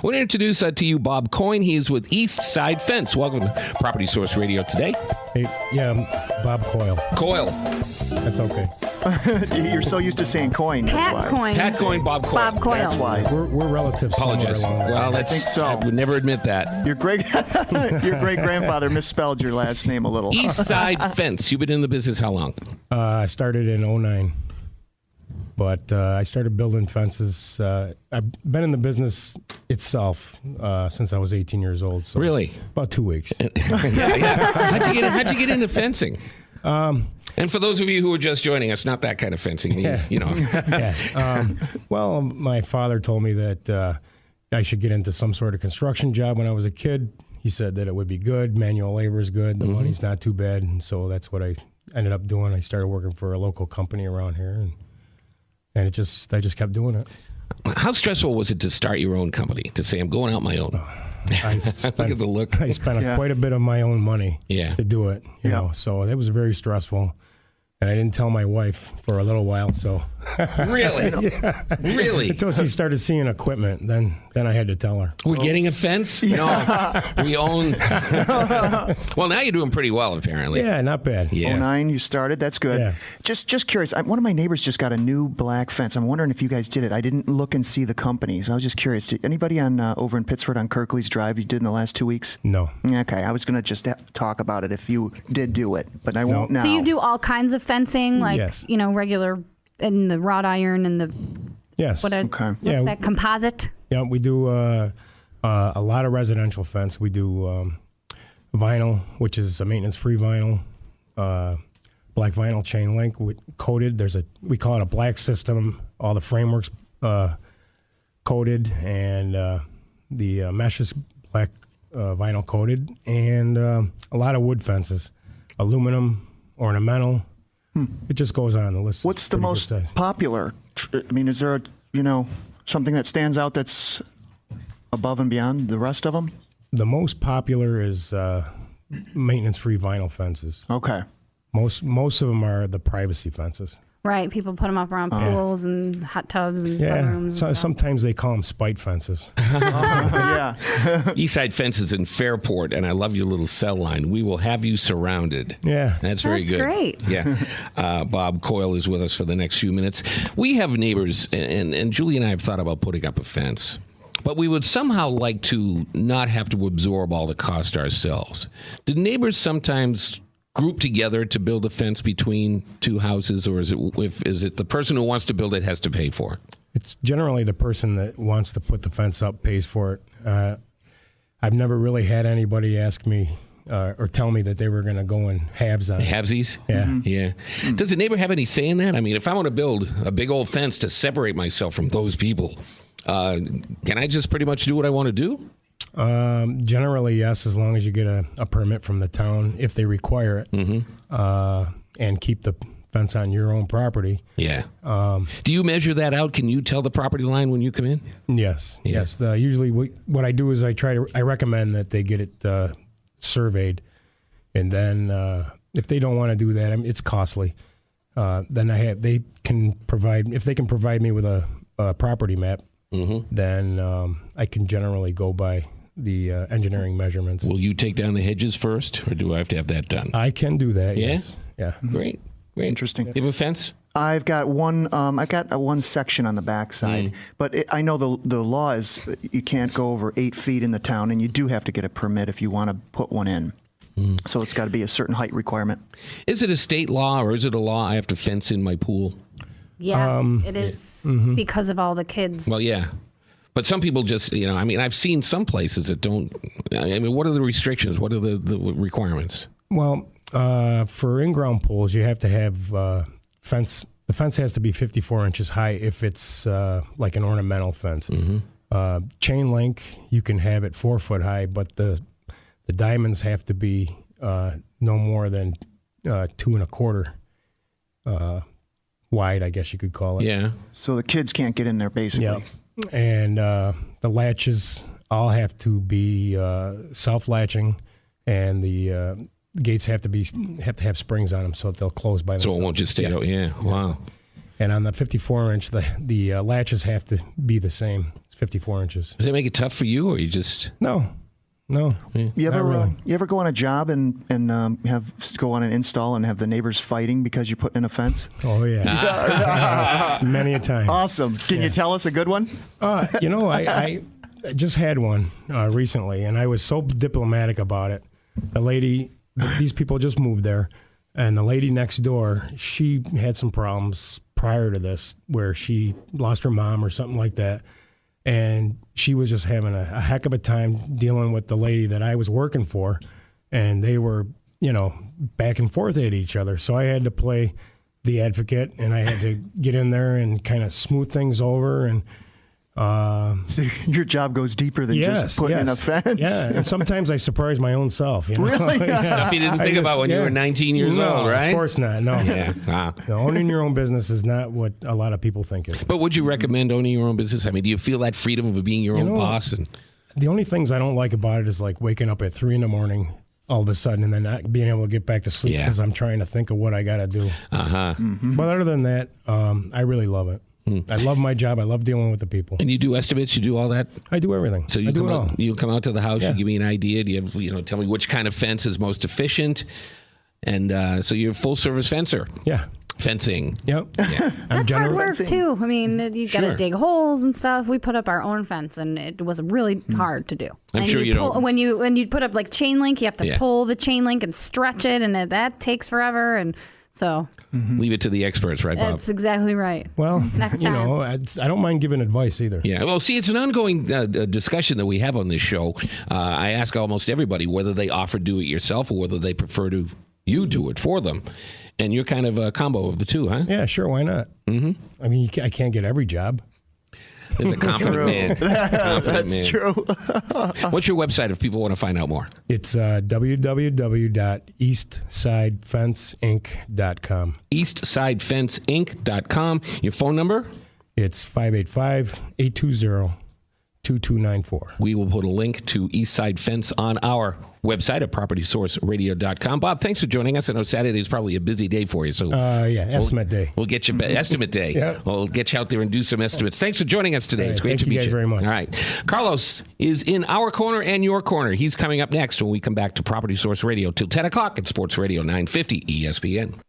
want to introduce to you Bob Coyne. He is with East Side Fence. Welcome to Property Source Radio today. Hey, yeah, I'm Bob Coyle. Coyle. That's okay. You're so used to saying coin. That's Pat why. Coyne. Pat Coyne, Bob Coyle. Bob Coyle. That's why. We're relatives. Apologize. somewhere along the Well, way. that's, think so. I would never admit that. Your great grandfather misspelled your last name a little. East Side Fence. You've been in the business how long? I started in 2009, but I started building fences. I've been in the business itself since I was 18 years old. So Really? About 2 weeks. Yeah. How'd you get into fencing? And for those of you who are just joining us, not that kind of fencing. You know. Yeah. Well, my father told me that I should get into some sort of construction job when I was a kid. He said that it would be good. Manual labor is good. The money's not too bad. And so that's what I ended up doing. I started working for a local company around here, and I just kept doing it. How stressful was it to start your own company? To say, I'm going out my own? Look at the look. I spent quite a bit of my own money to do it. You know, so it was very stressful. And I didn't tell my wife for a little while, so. Really? Really? Until she started seeing equipment, then I had to tell her. We're getting a fence? No, we own. Well, now you're doing pretty well, apparently. Yeah, not bad. Yeah. 09, you started. That's good. Yeah. Just curious. One of my neighbors just got a new black fence. I'm wondering if you guys did it. I didn't look and see the company, so I was just curious. Anybody on over in Pittsford on Kirklees Drive you did in the last 2 weeks? No. Okay, I was going to just talk about it if you did do it, but I won't now. So you do all kinds of fencing, like, Yes. regular, and the wrought iron and the, Yes. what's Yeah, that, composite? Yeah, we do a lot of residential fence. We do vinyl, which is a maintenance-free vinyl, black vinyl chain link coated. We call it a black system. All the frameworks coated, and the mesh is black vinyl coated, and a lot of wood fences, aluminum, ornamental. It just goes on the list. What's the most popular? I mean, is there something that stands out that's above and beyond the rest of them? The most popular is maintenance-free vinyl fences. Okay. Most of them are the privacy fences. Right, people put them up around pools and hot tubs and Yeah, sunrooms. and stuff. sometimes they call them spite fences. Yeah. Eastside Fences in Fairport, and I love your little cell line. We will have you surrounded. Yeah. That's very That's good. great. Yeah. Bob Coyle is with us for the next few minutes. We have neighbors, and Julie and I have thought about putting up a fence, but we would somehow like to not have to absorb all the cost ourselves. Do neighbors sometimes group together to build a fence between two houses, or is it the person who wants to build it has to pay for it? It's generally the person that wants to put the fence up pays for it. I've never really had anybody ask me or tell me that they were going to go in halves on it. Halvesies? Yeah. Yeah. Does the neighbor have any say in that? I mean, if I want to build a big old fence to separate myself from those people, can I just pretty much do what I want to do? Generally, yes, as long as you get a permit from the town, if they require it, and keep the fence on your own property. Yeah. Do you measure that out? Can you tell the property line when you come in? Yes, Yeah. yes. Usually, what I do is I recommend that they get it surveyed, and then if they don't want to do that, it's costly. Then if they can provide me with a property map, then I can generally go by the engineering measurements. Will you take down the hedges first, or do I have to have that done? I can do that. Yeah? Yes. Yeah. Great. Interesting. You have a fence? I've got one. I've got one section on the backside, but I know the law is you can't go over 8 feet in the town, and you do have to get a permit if you want to put one in. So it's got to be a certain height requirement. Is it a state law, or is it a law I have to fence in my pool? Yeah, it is because of all the kids. Well, yeah. But some people just, I've seen some places that don't. I mean, what are the restrictions? What are the requirements? Well, for in-ground pools, you have to have fence. The fence has to be 54 inches high if it's like an ornamental fence. Chain link, you can have it 4 foot high, but the diamonds have to be no more than 2 1/4 wide, I guess you could call it. Yeah. So the kids can't get in there, basically. Yeah. And the latches all have to be self-latching, and the gates have to have springs on them so that they'll close by themselves. So it won't just stay out. Yeah. Wow. And on the 54 inch, the latches have to be the same. 54 inches. Does that make it tough for you, or you just? No. You ever Not really. you ever go on a job and have go on an install and have the neighbors fighting because you put in a fence? Oh, yeah. Many a time. Awesome. Can you tell us a good one? I just had one recently, and I was so diplomatic about it. The lady, these people just moved there, and the lady next door, she had some problems prior to this where she lost her mom or something like that. And she was just having a heck of a time dealing with the lady that I was working for. And they were, back and forth at each other. So I had to play the advocate, and I had to get in there and kind of smooth things over. And So your job goes deeper than just putting in a fence. Yeah, and sometimes I surprise my own self. Really? Stuff you didn't think about when you were 19 years old, right? Of course not. No. Yeah. Wow. No, owning your own business is not what a lot of people think it is. But would you recommend owning your own business? I mean, do you feel that freedom of being your own boss? And The only things I don't like about it is like waking up at 3 a.m. all of a sudden and then not being able to get back to sleep because I'm trying to think of what I got to do. But other than that, I really love it. I love my job. I love dealing with the people. And you do estimates, you do all that? I do everything. So you I do come it all. out, you come out to the house, you give me an idea. Do you have, tell me which kind of fence is most efficient? And so you're a full service fencer. Yeah. Fencing. Yep. That's hard work too. I mean, you got to Sure. dig holes and stuff. We put up our own fence, and it was really hard to do. I'm and sure you don't- when you put up like chain link, you have to pull the chain link and stretch it, and that takes forever. And so Leave it to the experts, right, Bob? that's exactly right. Well, Next time. I don't mind giving advice either. Yeah, well, see, it's an ongoing discussion that we have on this show. I ask almost everybody whether they offer do it yourself or whether they prefer to you do it for them. And you're kind of a combo of the two, huh? Yeah, sure. Why not? Mm-hmm. I mean, I can't get every job. There's a confident man. That's true. What's your website if people want to find out more? It's www.eastsidefenceinc.com. EastSideFenceInc.com. Your phone number? It's 585-820-2294. We will put a link to Eastside Fence on our website at PropertySourceRadio.com. Bob, thanks for joining us. I know Saturday is probably a busy day for you, so Estimate day. we'll get you estimate day. Yeah. We'll get you out there and do some estimates. Thanks for joining us today. All It's right, great to thank you meet guys you. very much. All right. Carlos is in our corner and your corner. He's coming up next when we come back to Property Source Radio till 10 o'clock at Sports Radio 950 ESPN.